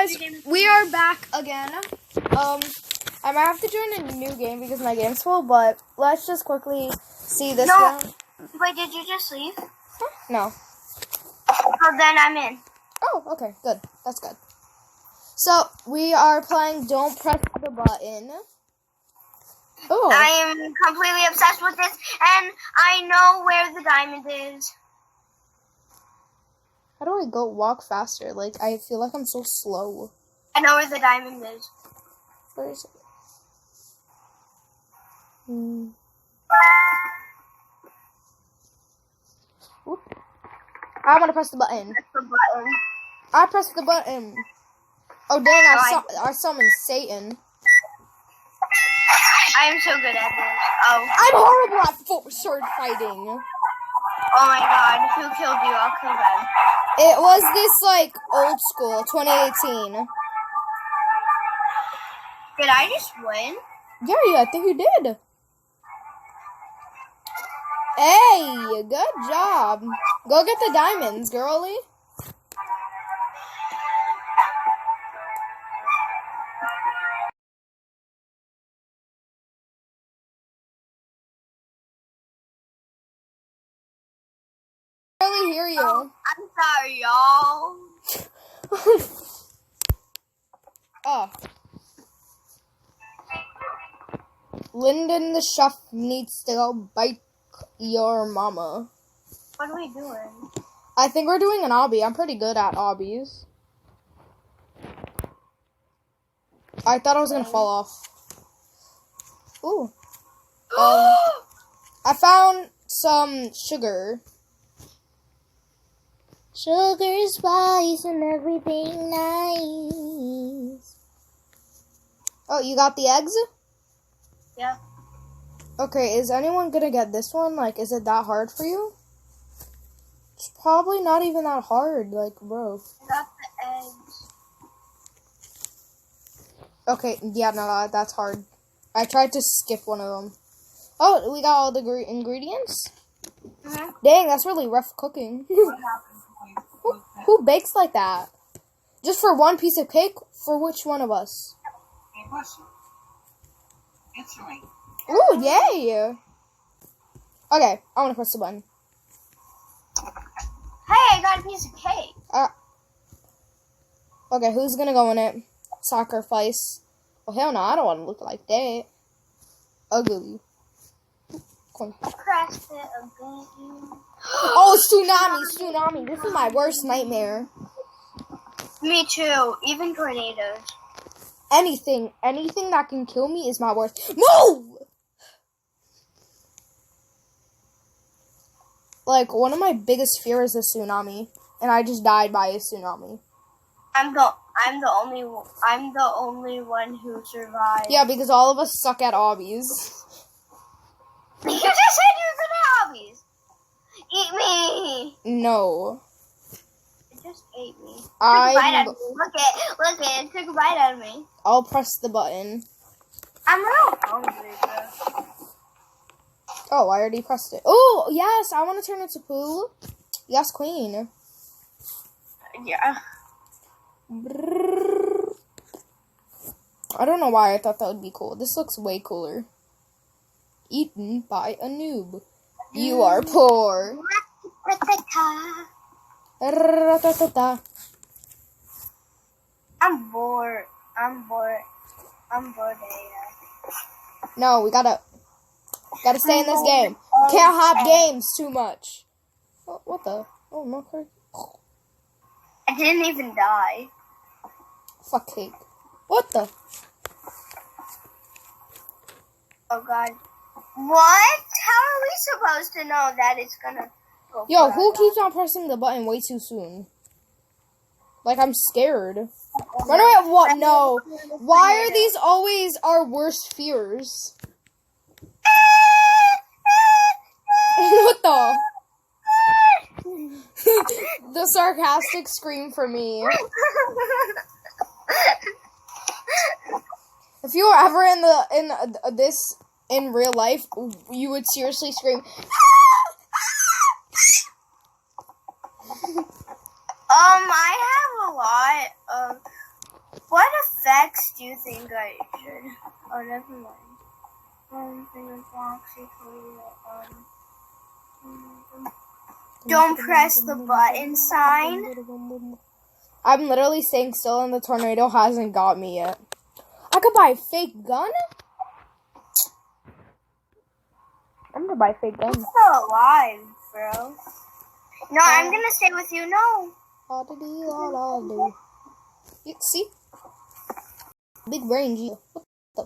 guys, we are back again. I might have to join a new game because my game's full, but let's just quickly see this one. Wait, did you just leave? No. Oh, then I'm in. Oh, okay, good. That's good. So, we are playing Don't Press the Button. Oh. I am completely obsessed with this, and I know where the diamond is. How do I go walk faster? Like, I feel like I'm so slow. I know where the diamond is. Where is it? Oop. I want to press the button. Press the button. I pressed the button. Oh, dang, I summoned Satan. I am so good at this. Oh. I'm horrible at sword fighting. Oh my god, who killed you? I'll kill them. It was this, like, old school, 2018. Did I just win? Yeah, I think you did. Hey, good job. Go get the diamonds, girlie. I barely hear you. Oh, I'm sorry, y'all. Oh. Lyndon the chef needs to go bite your mama. What are we doing? I think we're doing an obby. I'm pretty good at obbies. I thought I was gonna fall off. Ooh. I found some sugar. Sugar, spice, and everything nice. Oh, you got the eggs? Yeah. Okay, is anyone gonna get this one? Like, is it that hard for you? It's probably not even that hard, like, bro. I got the eggs. Okay, yeah, no, that's hard. I tried to skip one of them. Oh, we got all the ingredients? Mm-hmm. Dang, that's really rough cooking. Who bakes like that? Just for one piece of cake? For which one of us? Ooh, yay! Okay, I want to press the button. Hey, I got a piece of cake. Okay, who's gonna go in it? Sacrifice. Oh, hell no, I don't want to look like that. Ugly. Press it again. Oh, tsunami. This is my worst nightmare. Me too. Even tornadoes. Anything that can kill me is my worst. Move! Like, one of my biggest fears is a tsunami, and I just died by a tsunami. I'm the only one who survived. Yeah, because all of us suck at obbies. You just said you were good at hobbies. Eat me. No. It just ate me. Took a I bite out of me. Look it. Took a bite out of me. I'll press the button. I'm real hungry, bro. Oh, I already pressed it. Oh, yes, I want to turn into Pooh. Yes, queen. Yeah. I don't know why I thought that would be cool. This looks way cooler. Eaten by a noob. You are poor. I'm bored. No, we gotta stay in this game. We can't hop games too much. Oh, what the? Oh, no. I didn't even die. Fuck cake. What the? Oh god. What? How are we supposed to know that it's gonna go? Yo, who keeps on pressing the button way too soon? Like, I'm scared. Run away! What? No. Why are these always our worst fears? What the? The sarcastic scream for me. If you were ever in real life, you would seriously scream. I have a lot of effects do you think I should? Oh, never mind. Don't press the button sign. I'm literally staying still and the tornado hasn't got me yet. I could buy a fake gun? I'm gonna buy a fake gun. I'm still alive, bro. No, I'm gonna stay with you. No. You see? Big brain G. What the? I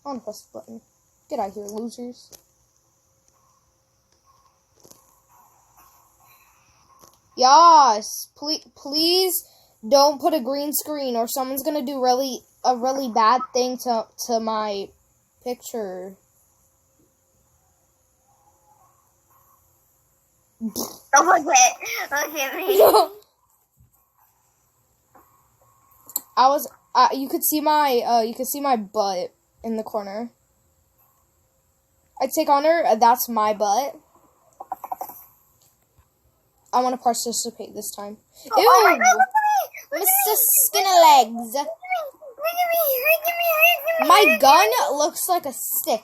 wanna press the button. Get out of here, losers. Yes, please don't put a green screen or someone's gonna do a really bad thing to my picture. Look at me. You could see my butt in the corner. I take honor. That's my butt. I want to participate this time. Ew! Oh my God, look at me! Mr. Skinny Legs. Look at me! My gun looks like a stick.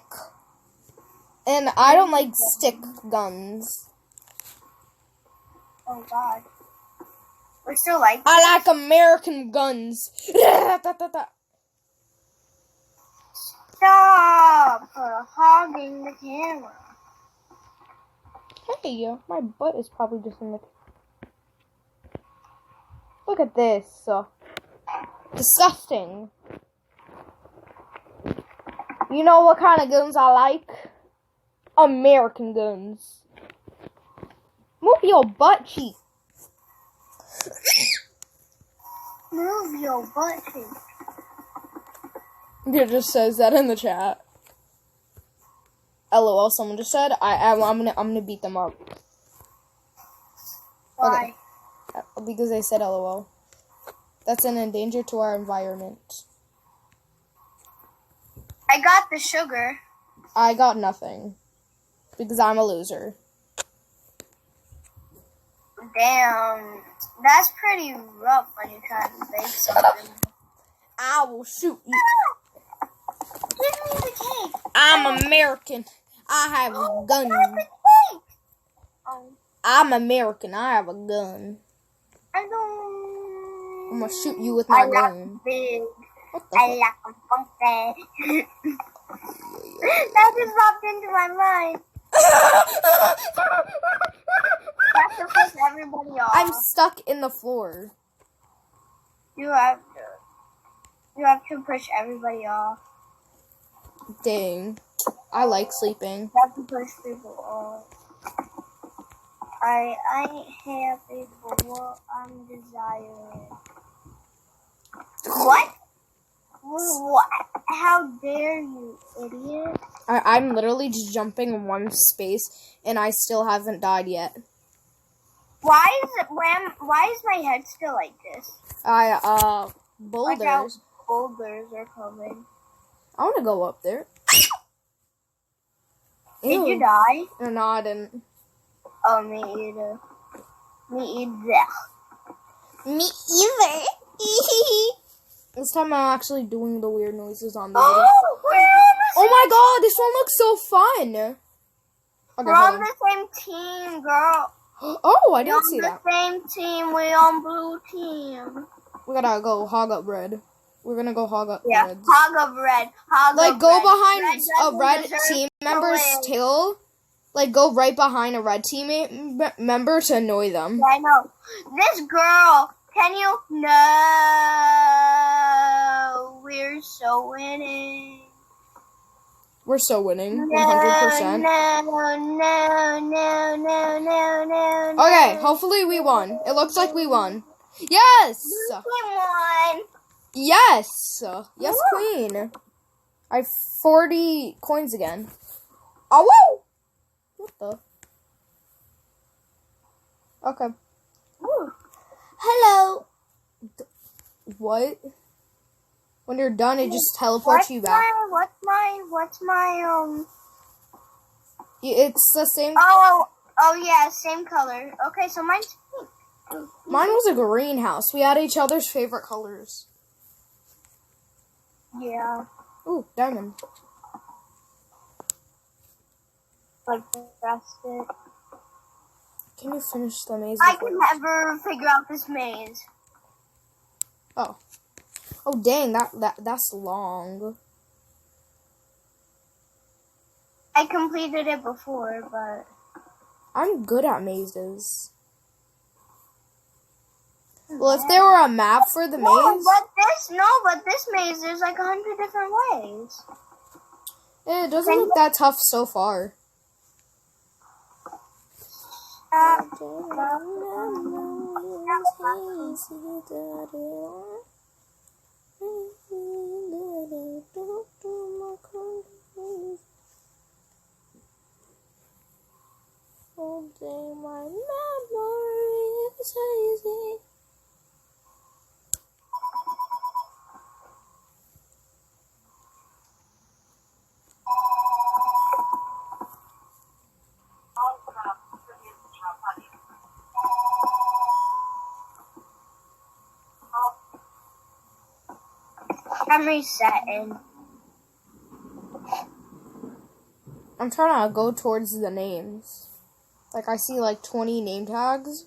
And I don't like stick guns. Oh God. We're still like I like American guns. Stop hogging the camera. Hey, my butt is probably just in the... Look at this. Disgusting. You know what kind of guns I like? American guns. Move your butt cheek. Move your butt cheek. It just says that in the chat. LOL, someone just said. I'm gonna beat them up. Why? Okay. Because they said LOL. That's an endanger to our environment. I got the sugar. I got nothing. Because I'm a loser. Damn. That's pretty rough when you try to bake something. I will shoot you. Give me the cake. I'm American. I have a gun. That's the cake. Oh, I'm American. I have a gun. I don't. I'm gonna shoot you with my I gun. like big. What the I fuck? like them funky. That just popped into my mind. You have to push everybody off. I'm stuck in the floor. You have to push everybody off. Dang. I like sleeping. You have to push people off. I have a what I'm desiring. What? What? How dare you, idiot? I'm literally just jumping in one space, and I still haven't died yet. Why is my head still like this? Boulders. Like how boulders are coming. I want to go up there. Did Ew. you die? No, I didn't. Oh, me either. Me either. Me either. This time I'm actually doing the weird noises on the video. Oh, we're on Oh my god, this one looks so fun. Okay, we're hold on on. the same team, girl. Oh, I We're didn't see on that. the same team. We're on blue team. We gotta go hog up red. We're gonna go hog up Yeah, reds. hog of red. Hog Like, of go red. behind Red a doesn't red deserve team to member's win. tail. Like, go right behind a red teammate member to annoy them. I know. This girl, can you? No. We're so winning. We're so winning. No, 100%. No. Okay, hopefully we won. It looks like we won. Yes! We won. Yes! Yes, queen. I have 40 coins again. Oh, woo! What the? Okay. Ooh. Hello. What? When you're done, it just teleports you back. What's my It's the same. Oh yeah, same color. Okay, so mine's pink. Mine was a greenhouse. We had each other's favorite colors. Yeah. Ooh, diamond. Like, pressed it. Can you finish the maze? I before- can never figure out this maze. Oh. Oh, dang, that's long. I completed it before, but... I'm good at mazes. Well, if there were a map for the maze, But this maze, there's like 100 different ways. it doesn't look that tough so far. My memory is hazy. I'm resetting. I'm trying to go towards the names. Like, I see like 20 name tags.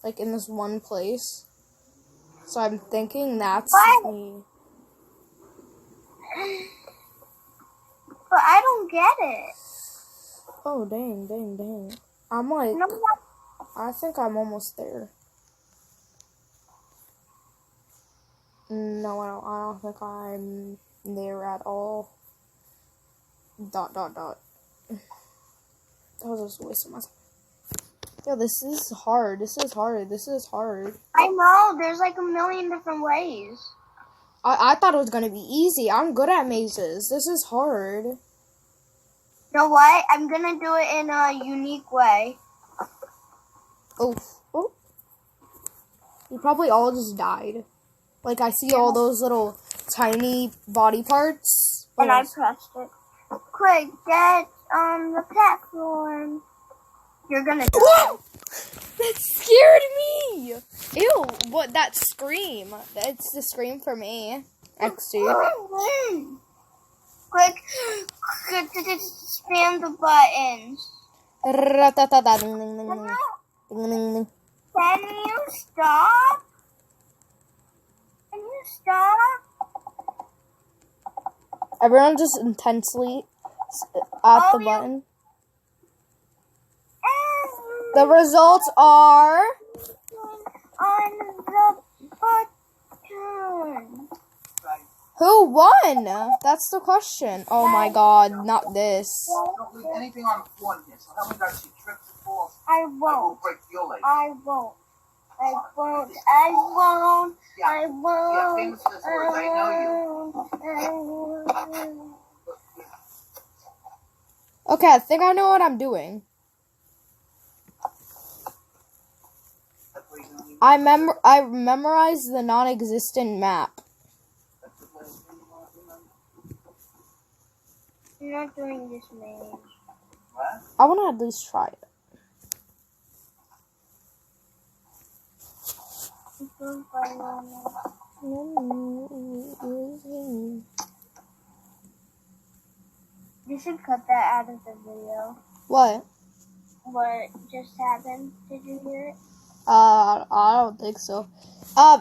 Like, in this one place. So I'm thinking that's What? me. But I don't get it. Oh, dang. I'm like, No, I think I'm almost there. No, I don't think I'm there at all. ... That was just a waste of my time. Yo, this is hard. I know. There's like a million different ways. I thought it was gonna be easy. I'm good at mazes. This is hard. You know what? I'm gonna do it in a unique way. Oh. You probably all just died. Like, I see all those little tiny body parts. And I pressed it. Quick, get the platform. You're gonna die. Whoa! That scared me! Ew, what, that scream? That's the scream for me. XD. Quick, spam the buttons. Can you stop? Everyone just intensely at the button. The results are... On the button. Who won? That's the question. Oh my god, not this. Don't leave anything on the floor in here. So help me God, she trips and falls. I I will won't. break your leg. I won't. Yeah, famous for this words. I know you. Okay, I think I know what I'm doing. That's what you're doing. I memorized the non-existent map. That's the way you know. I'm not doing this maze. What? I want to at least try it. You should cut that out of the video. What? What just happened? Did you hear it? I don't think so. I'm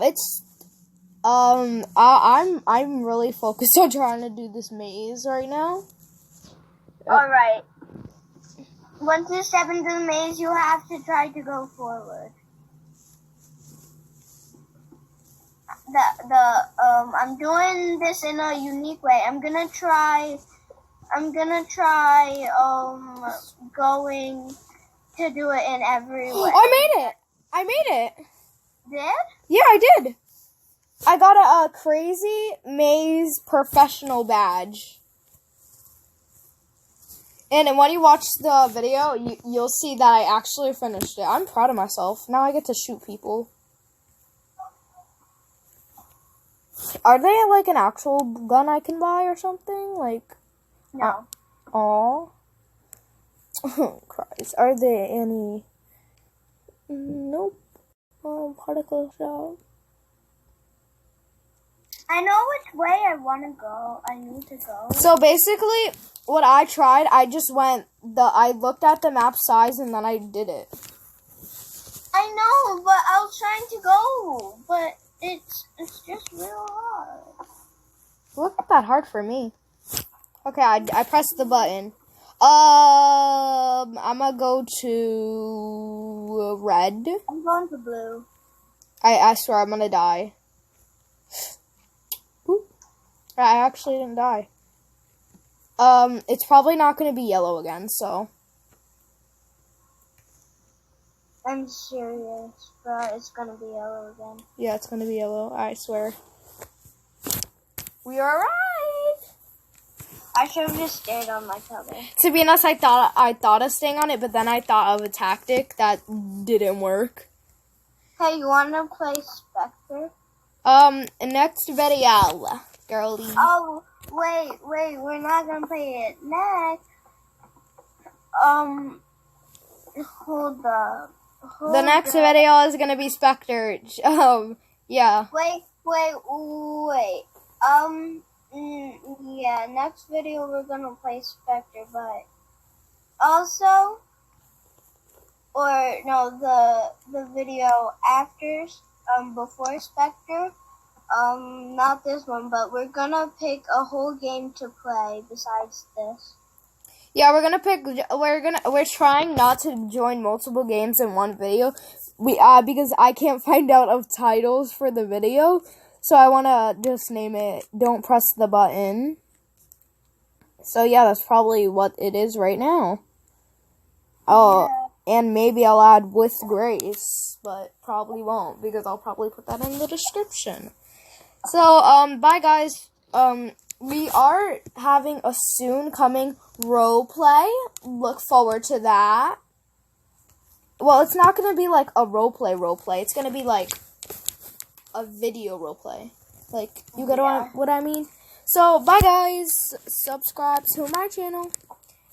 really focused on trying to do this maze right now. Alright. Once you step into the maze, you have to try to go forward. I'm doing this in a unique way. I'm gonna try going to do it in every way. I made it. Did? Yeah, I did. I got a crazy maze professional badge. And when you watch the video, you'll see that I actually finished it. I'm proud of myself. Now I get to shoot people. Are they like an actual gun I can buy or something? Like, No. aw. Christ. Are there any? Nope. Particle shot. I know which way I want to go. I need to go. So basically, what I tried, I looked at the map size and then I did it. I know, but I was trying to go, but it's just real hard. It wasn't that hard for me. Okay, I pressed the button. I'm gonna go to red. I'm going to blue. I swear I'm gonna die. Oop. I actually didn't die. It's probably not gonna be yellow again, so. I'm serious, but it's gonna be yellow again. Yeah, it's gonna be yellow, I swear. We are right! I should have just stayed on my cover. To be honest, I thought of staying on it, but then I thought of a tactic that didn't work. Hey, you wanna play Spectre? Next video, girlie. Oh, wait, we're not gonna play it next. Hold up. The next video is gonna be Spectre. Yeah. Wait. Yeah, next video we're gonna play Spectre, but also, or no, the video after, before Spectre, not this one, but we're gonna pick a whole game to play besides this. Yeah, we're trying not to join multiple games in one video. Because I can't find out of titles for the video. So I want to just name it Don't Press the Button. So yeah, that's probably what it is right now. Oh, yeah. And maybe I'll add With Grace, but probably won't because I'll probably put that in the description. So, bye guys. We are having a soon coming role play. Look forward to that. Well, it's not going to be like a role play. It's going to be like a video role play. Like, you get what I mean? So, bye guys. Subscribe to my channel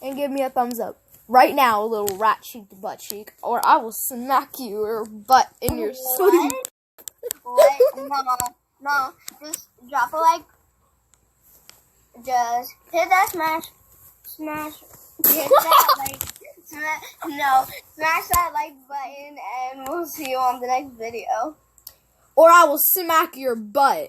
and give me a thumbs up. Right now, little rat cheek to butt cheek, or I will smack your butt in your sleep. What? No. Just drop a like. Just hit that smash. Hit that like. Smash that like button, and we'll see you on the next video. Or I will smack your butt.